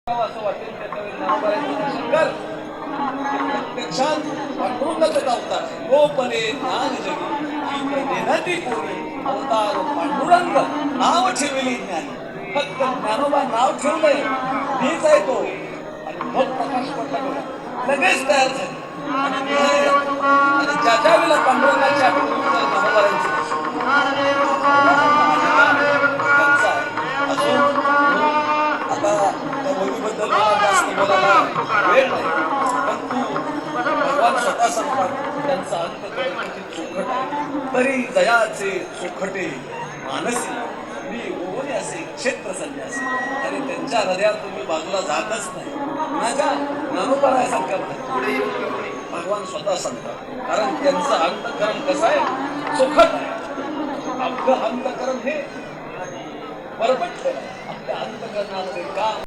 असं वाटेल त्याच्यावेळी ज्ञानोबारायांचं दर्शन कर. प्रत्यक्षात पांडुरंगाचा अवतार आहे. गोपने ज्ञान जगी ही नेनाती कोणी अवतार पांडुरंग नाव ठेवली ज्ञानी. फक्त ज्ञानोबा नाव ठेवलंय मीच आहे तो आणि मग प्रकाश पडला बघा लगेच तयार झाले आणि निघाले. आणि ज्या ज्या वेळेला पांडुरंगाच्या ज्ञानोबारायांचं बद्दल जास्त बोलायला वेळ नाही, परंतु भगवान स्वतः सांगतात त्यांचा अंतःकरण किती चोखट आहे. तरी जयाचे चोखटे मानसी मी ओवले असे क्षेत्र संन्यासी. आणि त्यांच्या हृदयात तुम्ही बाजूला जातच नाही. कुणाच्या ज्ञानोबारायासारख्या भगवान स्वतः सांगतात, कारण त्यांचं अंतःकरण कसं आहे, चोखट आहे. आपलं अंतःकरण हे बरपटलेलं आहे. आपल्या अंतःकरणामध्ये का